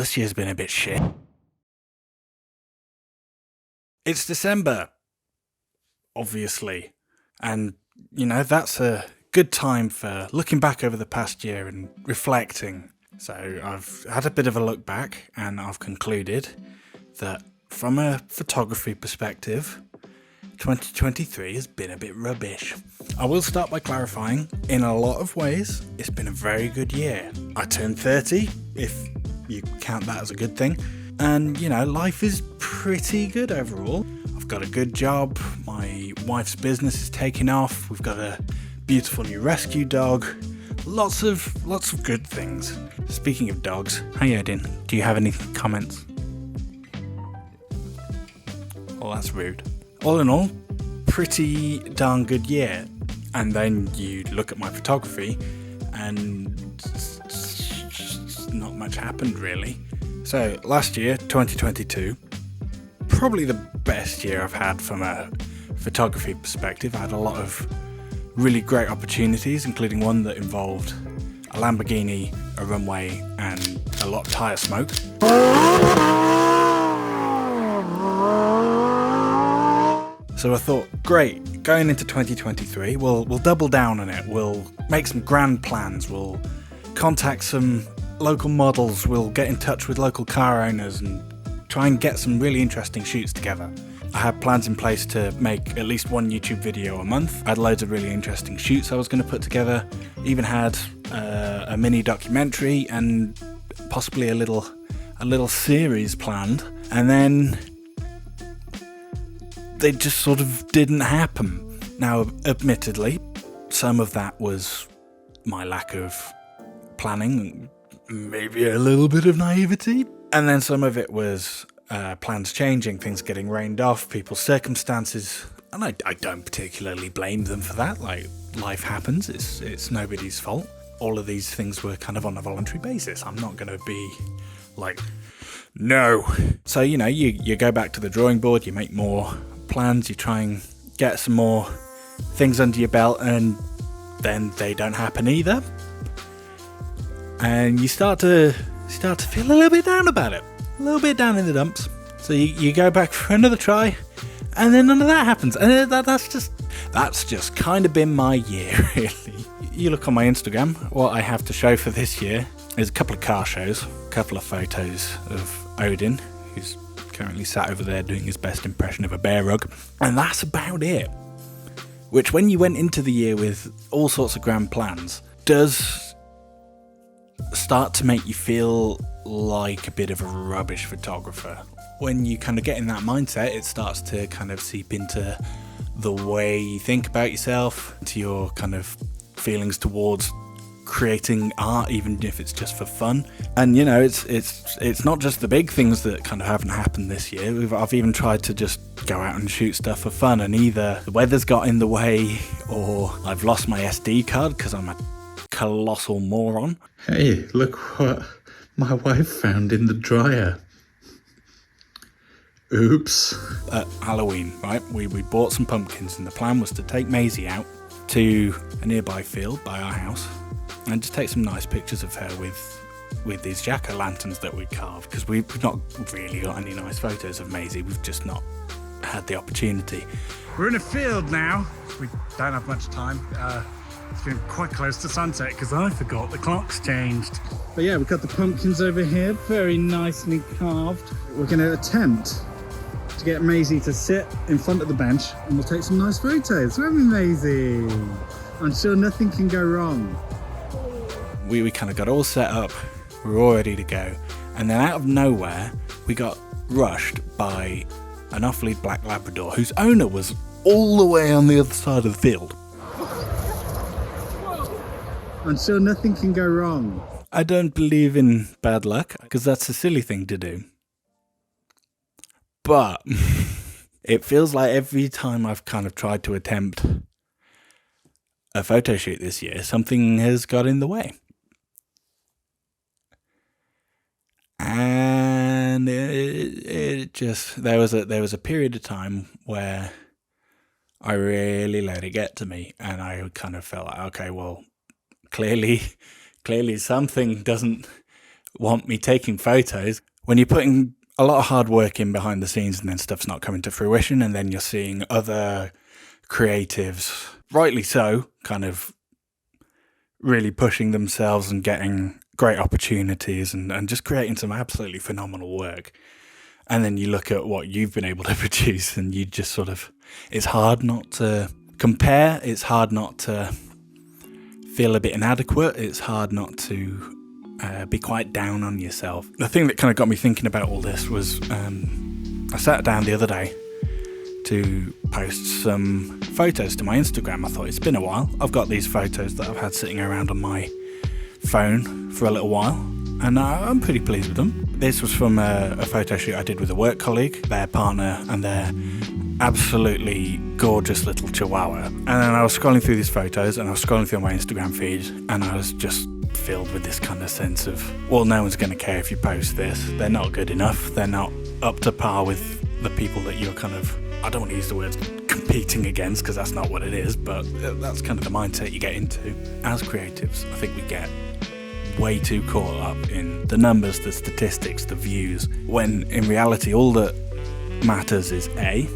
this year's been a bit shit. It's December, obviously, and, that's a good time for looking back over the past year and reflecting. So I've had a bit of a look back, and I've concluded that from a photography perspective, 2023 has been a bit rubbish. I will start by clarifying, in a lot of ways, it's been a very good year. I turned 30, if you count that as a good thing, and, life is pretty good overall. I've got a good job, my wife's business is taking off, we've got a beautiful new rescue dog, lots of good things. Speaking of dogs, how you doing? Do you have any comments? Well, that's rude. All in all, pretty darn good year. And then you look at my photography and not much happened really. So last year, 2022, probably the best year I've had from a photography perspective. I had a lot of really great opportunities, including one that involved a Lamborghini, a runway, and a lot of tyre smoke. So I thought, great, going into 2023, we'll double down on it. We'll make some grand plans. We'll contact some local models. We'll get in touch with local car owners and try and get some really interesting shoots together. I had plans in place to make at least one YouTube video a month. I had loads of really interesting shoots I was going to put together. Even had a mini documentary and possibly a little series planned. And then they just sort of didn't happen. Now, admittedly, some of that was my lack of planning, maybe a little bit of naivety, and then some of it was plans changing, things getting rained off, people's circumstances, and I don't particularly blame them for that. Like, life happens, it's nobody's fault. All of these things were kind of on a voluntary basis. I'm not going to be like, no. So, you go back to the drawing board, you make more plans, you try and get some more things under your belt, and then they don't happen either, and you start to feel a little bit down about it, a little bit down in the dumps. So you go back for another try, and then none of that happens, and that's just kind of been my year, really. You look on my Instagram, what I have to show for this year is a couple of car shows, a couple of photos of Odin, who's currently sat over there doing his best impression of a bear rug, and that's about it. Which, when you went into the year with all sorts of grand plans, does start to make you feel like a bit of a rubbish photographer. When you kind of get in that mindset, it starts to kind of seep into the way you think about yourself, into your kind of feelings towards creating art, even if it's just for fun. And it's not just the big things that kind of haven't happened this year. I've even tried to just go out and shoot stuff for fun, and either the weather's got in the way or I've lost my SD card because I'm a colossal moron. Hey, look what my wife found in the dryer. Oops. At Halloween, right, we bought some pumpkins, and the plan was to take Maisie out to a nearby field by our house and just take some nice pictures of her with these jack-o'-lanterns that we carved, because we've not really got any nice photos of Maisie. We've just not had the opportunity. We're in a field now. We don't have much time. It's been quite close to sunset because I forgot the clock's changed. But yeah, we've got the pumpkins over here, very nicely carved. We're going to attempt to get Maisie to sit in front of the bench, and we'll take some nice photos, won't we, Maisie? I'm sure nothing can go wrong. We kind of got all set up, we were all ready to go, and then out of nowhere we got rushed by an off-lead black Labrador whose owner was all the way on the other side of the field. I'm sure nothing can go wrong. I don't believe in bad luck, because that's a silly thing to do. But it feels like every time I've kind of tried to attempt a photo shoot this year, something has got in the way. And it just, there was a period of time where I really let it get to me, and I kind of felt like, okay, well, clearly something doesn't want me taking photos. When you're putting a lot of hard work in behind the scenes and then stuff's not coming to fruition, and then you're seeing other creatives, rightly so, kind of really pushing themselves and getting great opportunities and just creating some absolutely phenomenal work. And then you look at what you've been able to produce and you just sort of, it's hard not to compare. It's hard not to feel a bit inadequate. It's hard not to be quite down on yourself. The thing that kind of got me thinking about all this was I sat down the other day to post some photos to my Instagram. I thought, it's been a while. I've got these photos that I've had sitting around on my phone for a little while, and I'm pretty pleased with them. This was from a photo shoot I did with a work colleague, their partner, and their absolutely gorgeous little chihuahua. And then I was scrolling through these photos, and I was scrolling through my Instagram feed, and I was just filled with this kind of sense of, well, no one's going to care if you post this. They're not good enough. They're not up to par with the people that you're kind of, I don't want to use the words competing against, because that's not what it is, but that's kind of the mindset you get into. As creatives, I think we get way too caught up in the numbers, the statistics, the views, when in reality all that matters is A.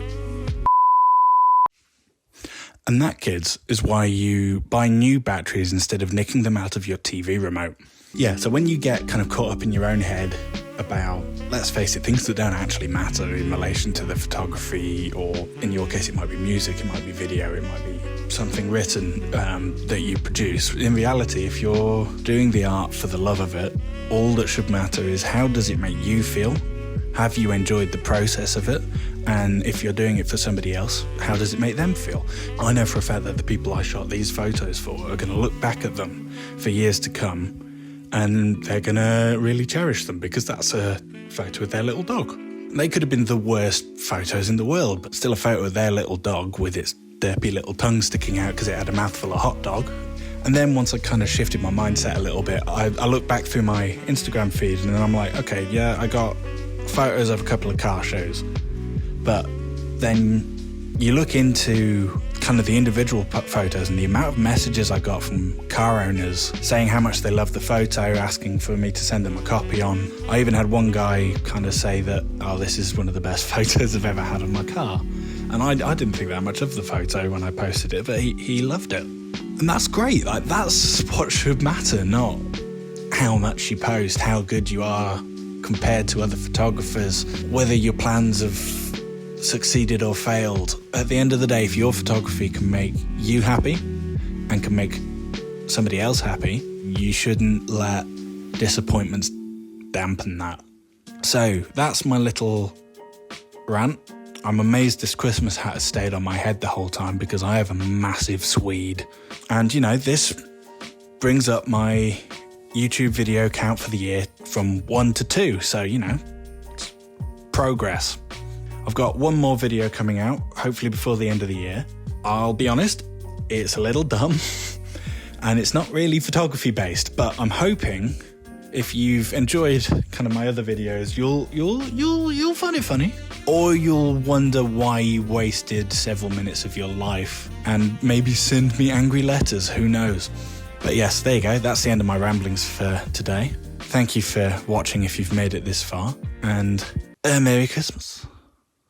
And that, kids, is why you buy new batteries instead of nicking them out of your TV remote. Yeah, so when you get kind of caught up in your own head about, let's face it, things that don't actually matter in relation to the photography, or in your case it might be music, it might be video, it might be something written that you produce. In reality, if you're doing the art for the love of it, all that should matter is, how does it make you feel? Have you enjoyed the process of it? And if you're doing it for somebody else, how does it make them feel? I know for a fact that the people I shot these photos for are going to look back at them for years to come, and they're going to really cherish them, because that's a photo of their little dog. They could have been the worst photos in the world, but still a photo of their little dog with its derpy little tongue sticking out because it had a mouthful of hot dog. And then once I kind of shifted my mindset a little bit, I look back through my Instagram feed, and then I'm like, okay, yeah, I got photos of a couple of car shows. But then you look into kind of the individual photos, and the amount of messages I got from car owners saying how much they loved the photo, asking for me to send them a copy on. I even had one guy kind of say that, oh, this is one of the best photos I've ever had of my car. And I didn't think that much of the photo when I posted it, but he loved it. And that's great. Like, that's what should matter, not how much you post, how good you are compared to other photographers, whether your plans have succeeded or failed. At the end of the day, if your photography can make you happy and can make somebody else happy, you shouldn't let disappointments dampen that. So that's my little rant. I'm amazed this Christmas hat has stayed on my head the whole time, because I have a massive Swede. And, you know, this brings up my YouTube video count for the year from 1 to 2. So, you know, it's progress. I've got one more video coming out, hopefully before the end of the year. I'll be honest, it's a little dumb and it's not really photography based, but I'm hoping if you've enjoyed kind of my other videos, you'll find it funny, or you'll wonder why you wasted several minutes of your life and maybe send me angry letters, who knows. But yes, there you go. That's the end of my ramblings for today. Thank you for watching if you've made it this far, and Merry Christmas.